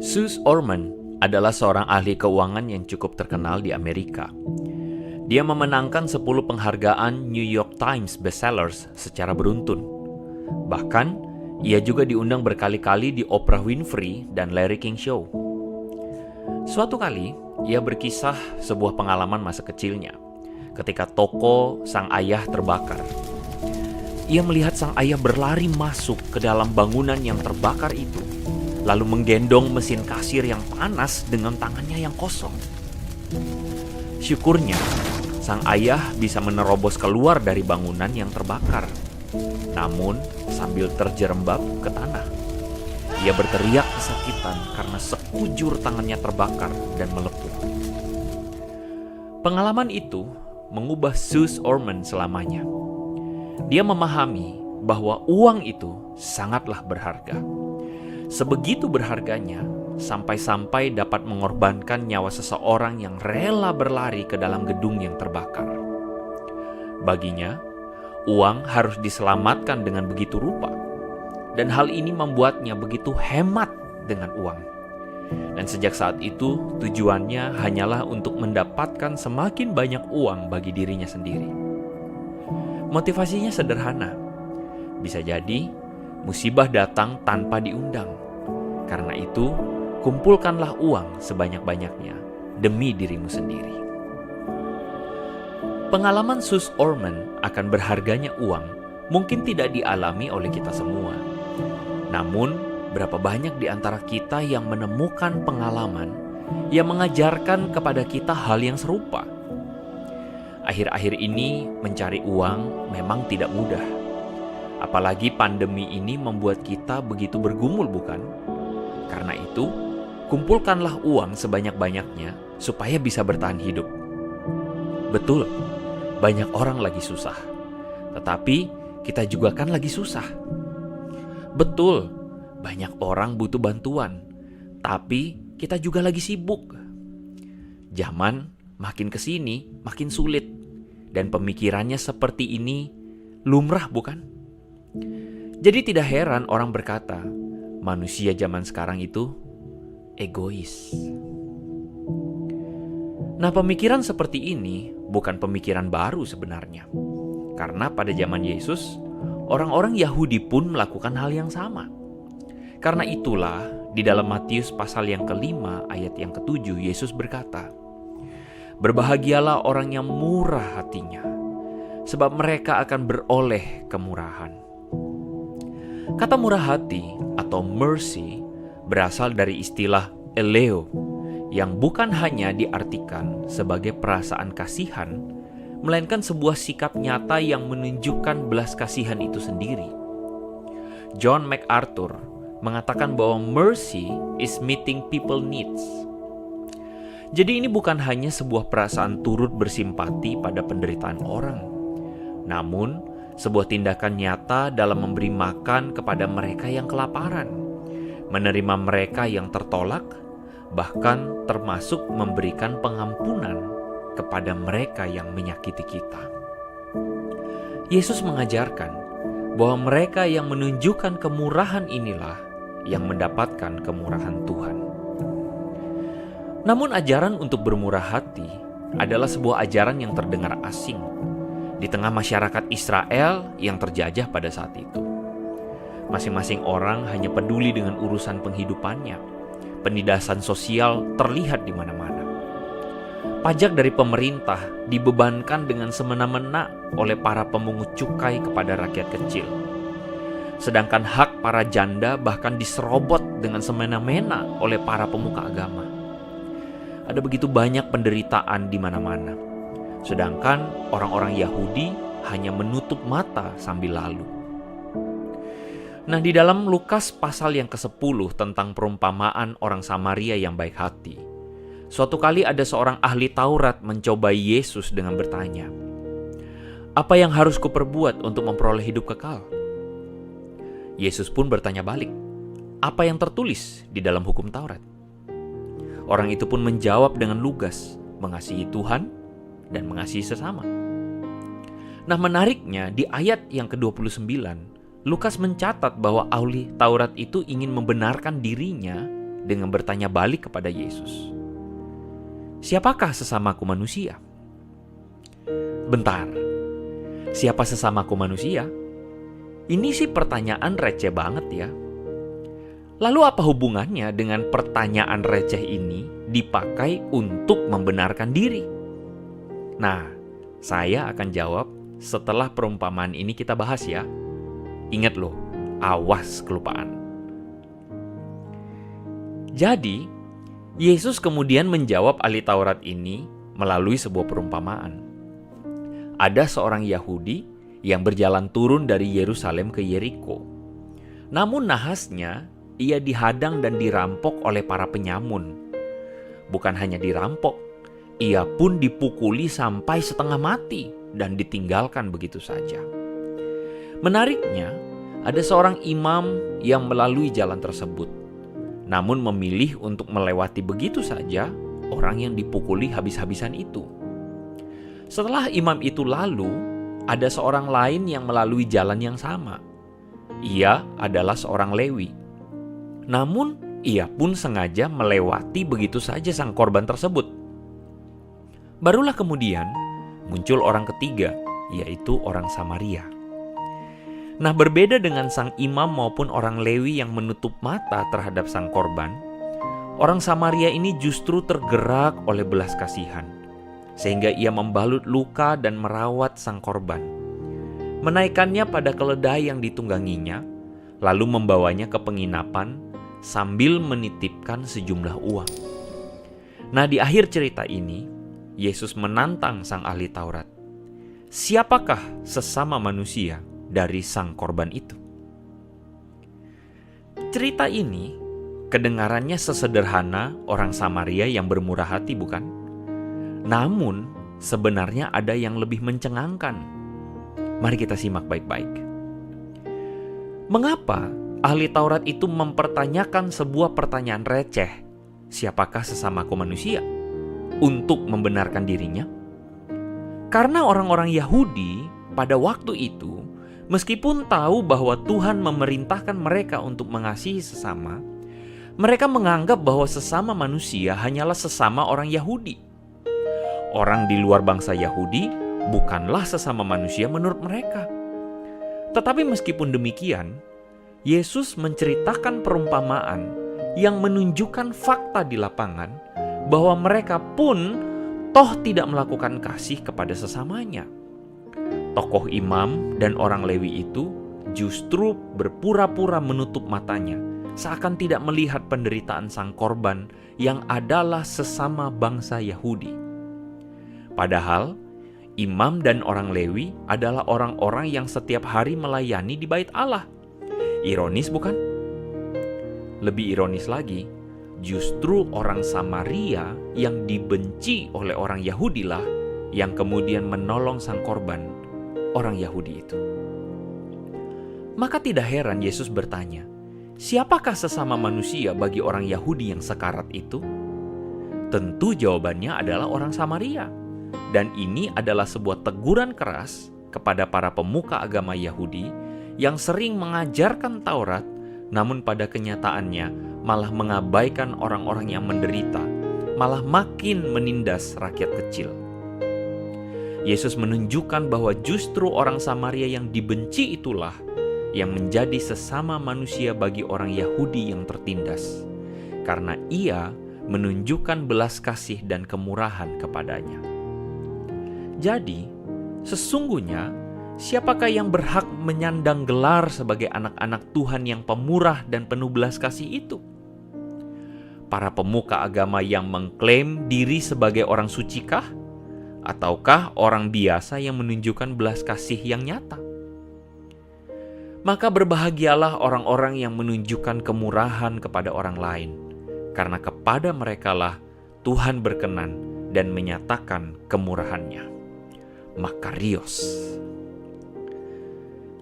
Suze Orman adalah seorang ahli keuangan yang cukup terkenal di Amerika. Dia memenangkan 10 penghargaan New York Times Bestsellers secara beruntun. Bahkan, ia juga diundang berkali-kali di Oprah Winfrey dan Larry King Show. Suatu kali, ia berkisah sebuah pengalaman masa kecilnya ketika toko sang ayah terbakar. Ia melihat sang ayah berlari masuk ke dalam bangunan yang terbakar itu, lalu menggendong mesin kasir yang panas dengan tangannya yang kosong. Syukurnya, sang ayah bisa menerobos keluar dari bangunan yang terbakar. Namun, sambil terjerembab ke tanah, ia berteriak kesakitan karena sekujur tangannya terbakar dan melepuh. Pengalaman itu mengubah Suze Orman selamanya. Dia memahami bahwa uang itu sangatlah berharga. Sebegitu berharganya, sampai-sampai dapat mengorbankan nyawa seseorang yang rela berlari ke dalam gedung yang terbakar. Baginya, uang harus diselamatkan dengan begitu rupa, dan hal ini membuatnya begitu hemat dengan uang. Dan sejak saat itu, tujuannya hanyalah untuk mendapatkan semakin banyak uang bagi dirinya sendiri. Motivasinya sederhana. Bisa jadi, musibah datang tanpa diundang. Karena itu, kumpulkanlah uang sebanyak-banyaknya demi dirimu sendiri. Pengalaman Suze Orman akan berharganya uang mungkin tidak dialami oleh kita semua. Namun, berapa banyak di antara kita yang menemukan pengalaman yang mengajarkan kepada kita hal yang serupa. Akhir-akhir ini mencari uang memang tidak mudah. Apalagi pandemi ini membuat kita begitu bergumul, bukan? Karena itu, kumpulkanlah uang sebanyak-banyaknya supaya bisa bertahan hidup. Betul, banyak orang lagi susah. Tetapi kita juga kan lagi susah. Betul, banyak orang butuh bantuan. Tapi kita juga lagi sibuk. Zaman makin kesini makin sulit. Dan pemikirannya seperti ini lumrah, bukan? Jadi tidak heran orang berkata, manusia zaman sekarang itu egois. Nah, pemikiran seperti ini bukan pemikiran baru sebenarnya. Karena pada zaman Yesus, orang-orang Yahudi pun melakukan hal yang sama. Karena itulah, di dalam Matius pasal yang ke-5 ayat yang ke-7, Yesus berkata, "Berbahagialah orang yang murah hatinya, sebab mereka akan beroleh kemurahan." Kata murah hati atau mercy berasal dari istilah eleo, yang bukan hanya diartikan sebagai perasaan kasihan, melainkan sebuah sikap nyata yang menunjukkan belas kasihan itu sendiri. John MacArthur mengatakan bahwa mercy is meeting people needs. Jadi ini bukan hanya sebuah perasaan turut bersimpati pada penderitaan orang, namun sebuah tindakan nyata dalam memberi makan kepada mereka yang kelaparan, menerima mereka yang tertolak, bahkan termasuk memberikan pengampunan kepada mereka yang menyakiti kita. Yesus mengajarkan bahwa mereka yang menunjukkan kemurahan inilah yang mendapatkan kemurahan Tuhan. Namun ajaran untuk bermurah hati adalah sebuah ajaran yang terdengar asing di tengah masyarakat Israel yang terjajah pada saat itu. Masing-masing orang hanya peduli dengan urusan penghidupannya. Penindasan sosial terlihat di mana-mana. Pajak dari pemerintah dibebankan dengan semena-mena oleh para pemungut cukai kepada rakyat kecil. Sedangkan hak para janda bahkan diserobot dengan semena-mena oleh para pemuka agama. Ada begitu banyak penderitaan di mana-mana. Sedangkan orang-orang Yahudi hanya menutup mata sambil lalu. Nah, di dalam Lukas pasal yang ke-10 tentang perumpamaan orang Samaria yang baik hati, suatu kali ada seorang ahli Taurat mencobai Yesus dengan bertanya, "Apa yang harus kuperbuat untuk memperoleh hidup kekal?" Yesus pun bertanya balik, "Apa yang tertulis di dalam hukum Taurat?" Orang itu pun menjawab dengan lugas, mengasihi Tuhan dan mengasihi sesama. Nah, menariknya di ayat yang ke-29, Lukas mencatat bahwa ahli Taurat itu ingin membenarkan dirinya dengan bertanya balik kepada Yesus, "Siapakah sesamaku manusia?" Bentar, siapa sesamaku manusia? Ini sih pertanyaan receh banget ya. Lalu apa hubungannya dengan pertanyaan receh ini dipakai untuk membenarkan diri? Nah, saya akan jawab setelah perumpamaan ini kita bahas ya. Ingat loh, awas kelupaan. Jadi, Yesus kemudian menjawab ahli Taurat ini melalui sebuah perumpamaan. Ada seorang Yahudi yang berjalan turun dari Yerusalem ke Yeriko. Namun nahasnya, ia dihadang dan dirampok oleh para penyamun. Bukan hanya dirampok, ia pun dipukuli sampai setengah mati dan ditinggalkan begitu saja. Menariknya, ada seorang imam yang melalui jalan tersebut, namun memilih untuk melewati begitu saja orang yang dipukuli habis-habisan itu. Setelah imam itu lalu, ada seorang lain yang melalui jalan yang sama. Ia adalah seorang Lewi. Namun, ia pun sengaja melewati begitu saja sang korban tersebut. Barulah kemudian muncul orang ketiga, yaitu orang Samaria. Nah, berbeda dengan sang imam maupun orang Lewi yang menutup mata terhadap sang korban, orang Samaria ini justru tergerak oleh belas kasihan, sehingga ia membalut luka dan merawat sang korban, menaikkannya pada keledai yang ditungganginya, lalu membawanya ke penginapan sambil menitipkan sejumlah uang. Nah, di akhir cerita ini, Yesus menantang sang ahli Taurat. Siapakah sesama manusia dari sang korban itu? Cerita ini kedengarannya sesederhana orang Samaria yang bermurah hati, bukan? Namun, sebenarnya ada yang lebih mencengangkan. Mari kita simak baik-baik. Mengapa ahli Taurat itu mempertanyakan sebuah pertanyaan receh, siapakah sesamaku manusia, untuk membenarkan dirinya? Karena orang-orang Yahudi pada waktu itu, meskipun tahu bahwa Tuhan memerintahkan mereka untuk mengasihi sesama, mereka menganggap bahwa sesama manusia hanyalah sesama orang Yahudi. Orang di luar bangsa Yahudi bukanlah sesama manusia menurut mereka. Tetapi meskipun demikian, Yesus menceritakan perumpamaan yang menunjukkan fakta di lapangan bahwa mereka pun toh tidak melakukan kasih kepada sesamanya. Tokoh imam dan orang Lewi itu justru berpura-pura menutup matanya, seakan tidak melihat penderitaan sang korban yang adalah sesama bangsa Yahudi. Padahal, imam dan orang Lewi adalah orang-orang yang setiap hari melayani di bait Allah. Ironis bukan? Lebih ironis lagi, justru orang Samaria yang dibenci oleh orang Yahudi lah yang kemudian menolong sang korban, orang Yahudi itu. Maka tidak heran Yesus bertanya, siapakah sesama manusia bagi orang Yahudi yang sekarat itu? Tentu jawabannya adalah orang Samaria. Dan ini adalah sebuah teguran keras kepada para pemuka agama Yahudi yang sering mengajarkan Taurat, namun pada kenyataannya malah mengabaikan orang-orang yang menderita, malah makin menindas rakyat kecil. Yesus menunjukkan bahwa justru orang Samaria yang dibenci itulah yang menjadi sesama manusia bagi orang Yahudi yang tertindas, karena ia menunjukkan belas kasih dan kemurahan kepadanya. Jadi, sesungguhnya siapakah yang berhak menyandang gelar sebagai anak-anak Tuhan yang pemurah dan penuh belas kasih itu? Para pemuka agama yang mengklaim diri sebagai orang sucikah? Ataukah orang biasa yang menunjukkan belas kasih yang nyata? Maka berbahagialah orang-orang yang menunjukkan kemurahan kepada orang lain, karena kepada merekalah Tuhan berkenan dan menyatakan kemurahannya. Makarios.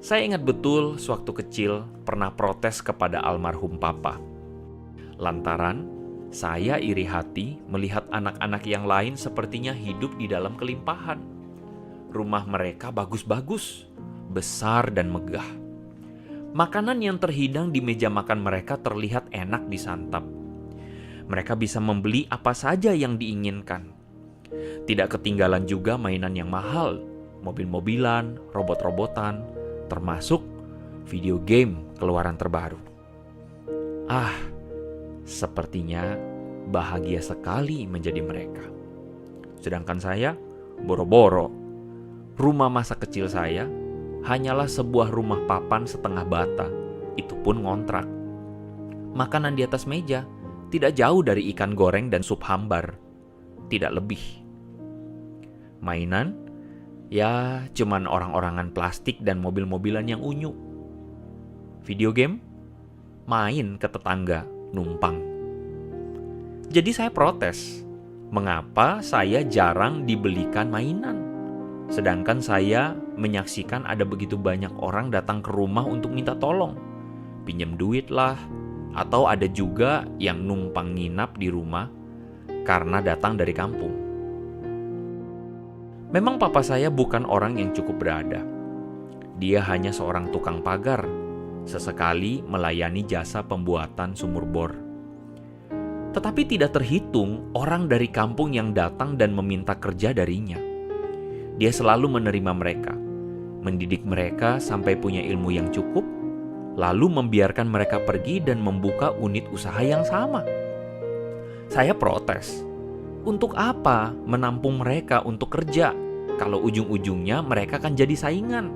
Saya ingat betul sewaktu kecil pernah protes kepada almarhum papa. Lantaran saya iri hati melihat anak-anak yang lain sepertinya hidup di dalam kelimpahan. Rumah mereka bagus-bagus, besar dan megah. Makanan yang terhidang di meja makan mereka terlihat enak disantap. Mereka bisa membeli apa saja yang diinginkan. Tidak ketinggalan juga mainan yang mahal, mobil-mobilan, robot-robotan, termasuk video game keluaran terbaru. Sepertinya bahagia sekali menjadi mereka. Sedangkan saya, boro-boro, rumah masa kecil saya hanyalah sebuah rumah papan setengah bata, itu pun ngontrak. Makanan di atas meja tidak jauh dari ikan goreng dan sup hambar, tidak lebih. Mainan, ya cuman orang-orangan plastik dan mobil-mobilan yang unyu. Video game, main ke tetangga, numpang. Jadi saya protes, mengapa saya jarang dibelikan mainan? Sedangkan saya menyaksikan ada begitu banyak orang datang ke rumah untuk minta tolong. Pinjam duit lah, atau ada juga yang numpang nginap di rumah karena datang dari kampung. Memang papa saya bukan orang yang cukup berada. Dia hanya seorang tukang pagar, sesekali melayani jasa pembuatan sumur bor. Tetapi tidak terhitung orang dari kampung yang datang dan meminta kerja darinya. Dia selalu menerima mereka, mendidik mereka sampai punya ilmu yang cukup, lalu membiarkan mereka pergi dan membuka unit usaha yang sama. Saya protes, untuk apa menampung mereka untuk kerja kalau ujung-ujungnya mereka akan jadi saingan?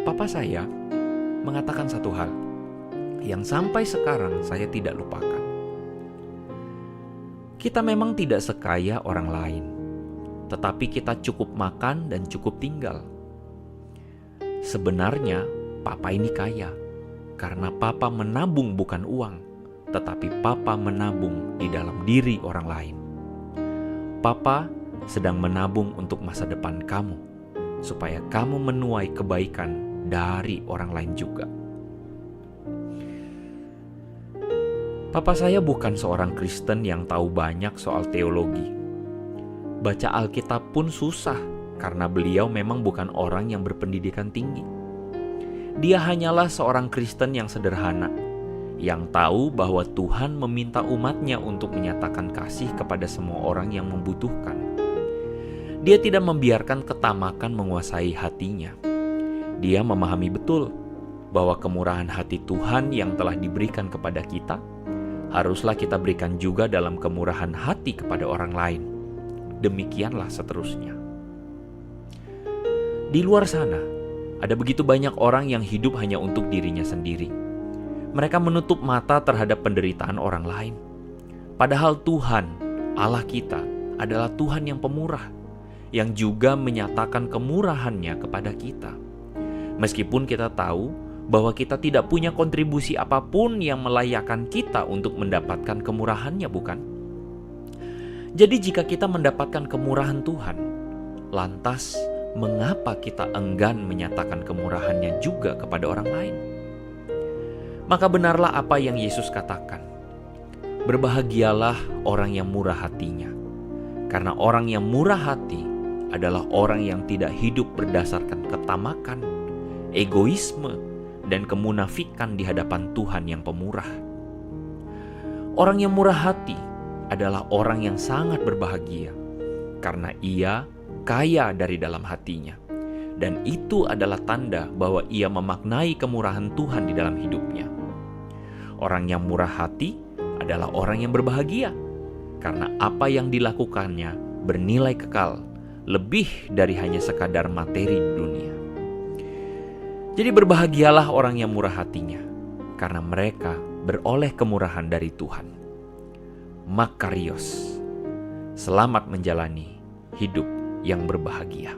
Papa saya mengatakan satu hal yang sampai sekarang saya tidak lupakan. Kita memang tidak sekaya orang lain, tetapi kita cukup makan dan cukup tinggal. Sebenarnya papa ini kaya karena papa menabung bukan uang, tetapi papa menabung di dalam diri orang lain. Papa sedang menabung untuk masa depan kamu, supaya kamu menuai kebaikan dari orang lain juga. Papa saya bukan seorang Kristen yang tahu banyak soal teologi. Baca Alkitab pun susah karena beliau memang bukan orang yang berpendidikan tinggi. Dia hanyalah seorang Kristen yang sederhana, yang tahu bahwa Tuhan meminta umatnya untuk menyatakan kasih kepada semua orang yang membutuhkan. Dia tidak membiarkan ketamakan menguasai hatinya. Dia memahami betul bahwa kemurahan hati Tuhan yang telah diberikan kepada kita haruslah kita berikan juga dalam kemurahan hati kepada orang lain. Demikianlah seterusnya. Di luar sana, ada begitu banyak orang yang hidup hanya untuk dirinya sendiri. Mereka menutup mata terhadap penderitaan orang lain. Padahal Tuhan, Allah kita, adalah Tuhan yang pemurah, yang juga menyatakan kemurahannya kepada kita. Meskipun kita tahu bahwa kita tidak punya kontribusi apapun yang melayakkan kita untuk mendapatkan kemurahannya, bukan? Jadi jika kita mendapatkan kemurahan Tuhan, lantas mengapa kita enggan menyatakan kemurahannya juga kepada orang lain? Maka benarlah apa yang Yesus katakan. Berbahagialah orang yang murah hatinya, karena orang yang murah hati adalah orang yang tidak hidup berdasarkan ketamakan, egoisme, dan kemunafikan di hadapan Tuhan yang pemurah. Orang yang murah hati adalah orang yang sangat berbahagia karena ia kaya dari dalam hatinya, dan itu adalah tanda bahwa ia memaknai kemurahan Tuhan di dalam hidupnya. Orang yang murah hati adalah orang yang berbahagia karena apa yang dilakukannya bernilai kekal, lebih dari hanya sekadar materi dunia. Jadi berbahagialah orang yang murah hatinya, karena mereka beroleh kemurahan dari Tuhan. Makarios, selamat menjalani hidup yang berbahagia.